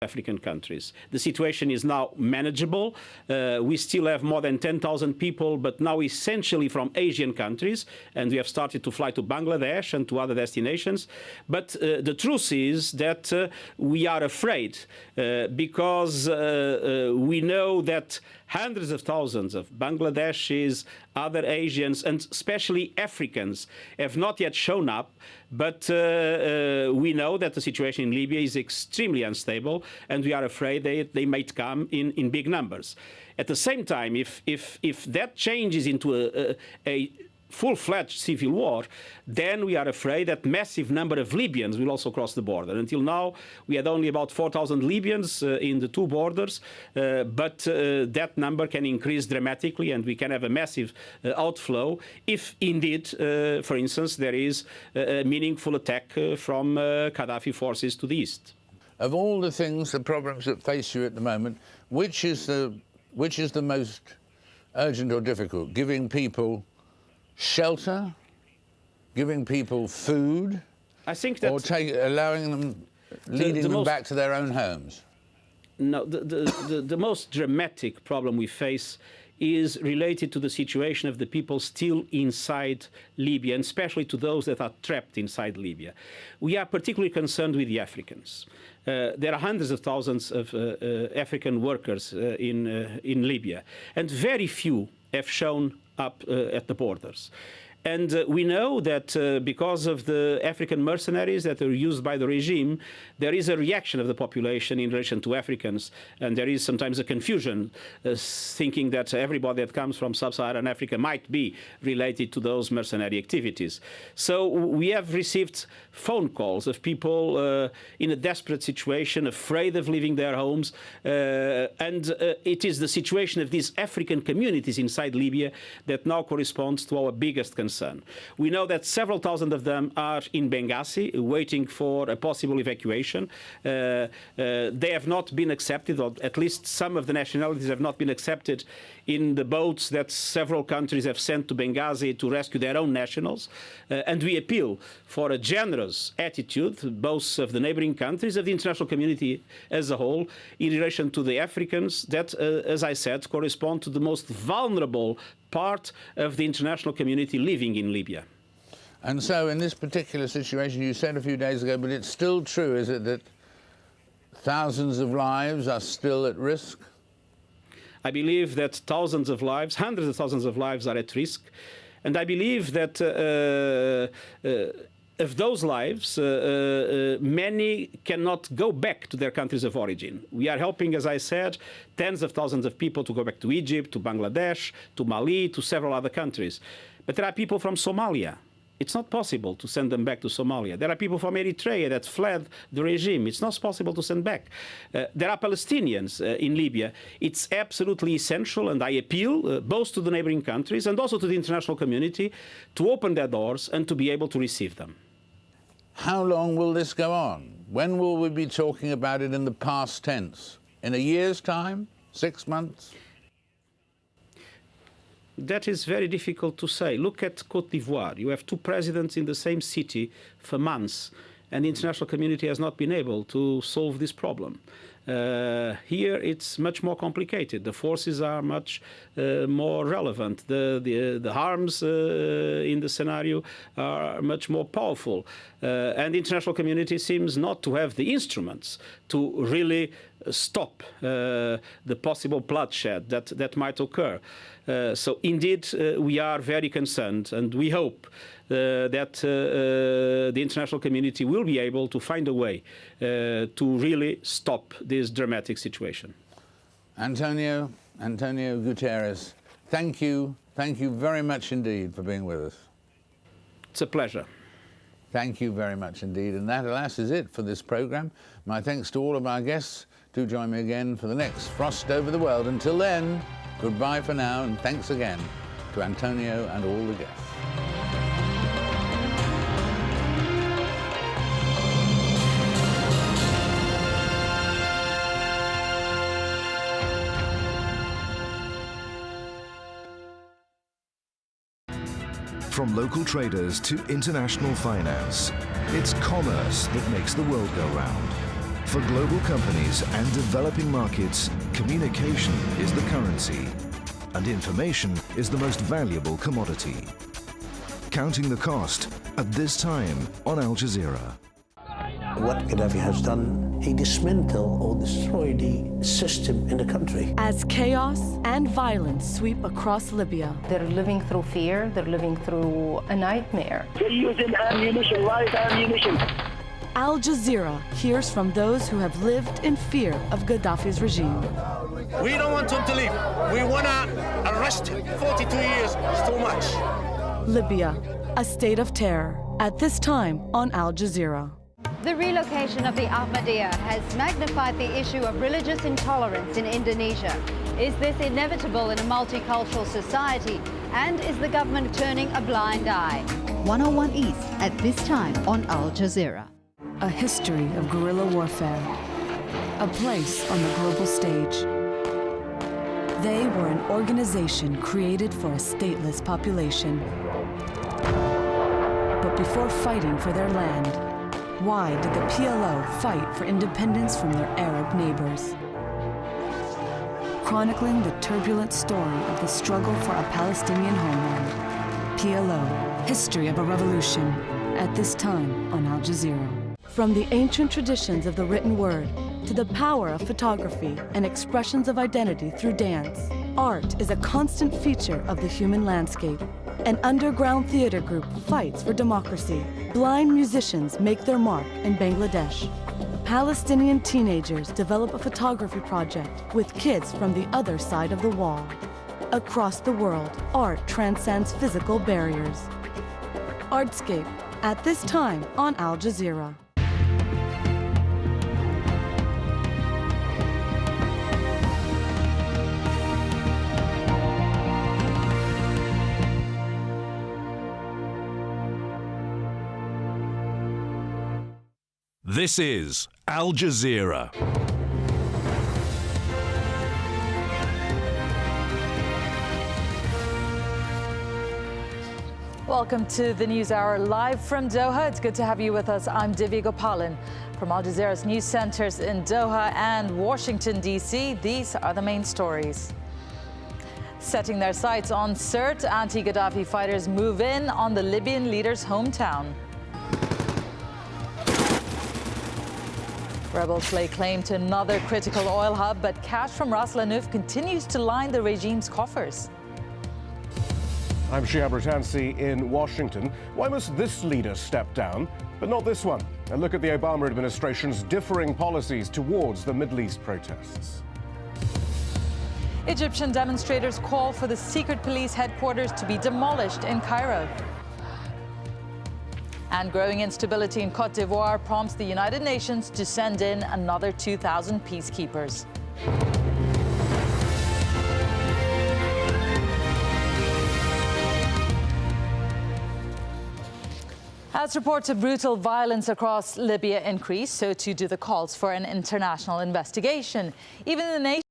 African countries. The situation is now manageable. We still have more than 10,000 people, but now essentially from Asian countries, and we have started to fly to Bangladesh and to other destinations. But the truth is that we are afraid because we know that hundreds of thousands of Bangladeshis, other Asians, and especially Africans have not yet shown up. But we know that the situation in Libya is extremely unstable, and we are afraid they might come in big numbers. At the same time, if that changes into a full-fledged civil war, then we are afraid that massive number of Libyans will also cross the border. Until now, we had only about 4,000 Libyans in the two borders, but that number can increase dramatically, and we can have a massive outflow if indeed, for instance, there is a meaningful attack from Gaddafi forces to the east. Of all the things, the problems that face you at the moment, which is the most urgent or difficult? Giving people shelter, giving people food, I think that, or allowing them, leading them back to their own homes? No, the most dramatic problem we face is related to the situation of the people still inside Libya, and especially to those that are trapped inside Libya. We are particularly concerned with the Africans. There are hundreds of thousands of African workers in Libya, and very few have shown up at the borders. And we know that because of the African mercenaries that are used by the regime, there is a reaction of the population in relation to Africans, and there is sometimes a confusion, thinking that everybody that comes from sub-Saharan Africa might be related to those mercenary activities. So we have received phone calls of people in a desperate situation, afraid of leaving their homes, and it is the situation of these African communities inside Libya that now corresponds to our biggest concern. We know that several thousand of them are in Benghazi waiting for a possible evacuation. They have not been accepted, or at least some of the nationalities have not been accepted in the boats that several countries have sent to Benghazi to rescue their own nationals. And we appeal for a generous attitude, both of the neighboring countries, of the international community as a whole, in relation to the Africans that, as I said, correspond to the most vulnerable part of the international community living in Libya. And so in this particular situation, you said a few days ago, but it's still true, is it, that thousands of lives are still at risk? I believe that thousands of lives, hundreds of thousands of lives are at risk. And I believe that of those lives, many cannot go back to their countries of origin. We are helping, as I said, tens of thousands of people to go back to Egypt, to Bangladesh, to Mali, to several other countries. But there are people from Somalia. It's not possible to send them back to Somalia. There are people from Eritrea that fled the regime. It's not possible to send back. There are Palestinians in Libya. It's absolutely essential, and I appeal both to the neighboring countries and also to the international community to open their doors and to be able to receive them. How long will this go on? When will we be talking about it in the past tense? In a year's time? 6 months? That is very difficult to say. Look at Côte d'Ivoire. You have two presidents in the same city for months, and the international community has not been able to solve this problem. Here it's much more complicated. The forces are much more relevant. The harms in the scenario are much more powerful. And the international community seems not to have the instruments to really stop the possible bloodshed that might occur. So indeed, we are very concerned, and we hope that the international community will be able to find a way to really stop this dramatic situation. Antonio Guterres, thank you very much indeed for being with us. It's a pleasure. Thank you very much indeed. And that, alas, is it for this programme. My thanks to all of our guests. Do join me again for the next Frost Over the World. Until then, goodbye for now, and thanks again to Antonio and all the guests. From local traders to international finance, it's commerce that makes the world go round. For global companies and developing markets, communication is the currency, and information is the most valuable commodity. Counting the cost at this time on Al Jazeera. What Gaddafi has done, he dismantled or destroyed the system in the country. As chaos and violence sweep across Libya, they're living through fear, they're living through a nightmare. They're using ammunition, live ammunition. Al Jazeera hears from those who have lived in fear of Gaddafi's regime. We don't want him to leave. We want to arrest him. 42 years is too much. Libya, a state of terror. At this time on Al Jazeera. The relocation of the Ahmadiyya has magnified the issue of religious intolerance in Indonesia. Is this inevitable in a multicultural society? And is the government turning a blind eye? 101 East at this time on Al Jazeera. A history of guerrilla warfare. A place on the global stage. They were an organization created for a stateless population. But before fighting for their land, why did the PLO fight for independence from their Arab neighbors? Chronicling the turbulent story of the struggle for a Palestinian homeland. PLO, History of a Revolution, at this time on Al Jazeera. From the ancient traditions of the written word to the power of photography and expressions of identity through dance, art is a constant feature of the human landscape. An underground theater group fights for democracy. Blind musicians make their mark in Bangladesh. Palestinian teenagers develop a photography project with kids from the other side of the wall. Across the world, art transcends physical barriers. Artscape, at this time on Al Jazeera. This is Al Jazeera. Welcome to the News Hour live from Doha. It's good to have you with us. I'm Divya Gopalan. From Al Jazeera's news centers in Doha and Washington, D.C., these are the main stories. Setting their sights on Sirte, anti-Gaddafi fighters move in on the Libyan leader's hometown. Rebels lay claim to another critical oil hub, but cash from Ras Lanuf continues to line the regime's coffers. I'm Shihab Ratansi in Washington. Why must this leader step down, but not this one? A look at the Obama administration's differing policies towards the Middle East protests. Egyptian demonstrators call for the secret police headquarters to be demolished in Cairo. And growing instability in Cote d'Ivoire prompts the United Nations to send in another 2,000 peacekeepers. As reports of brutal violence across Libya increase, so too do the calls for an international investigation. Even the nation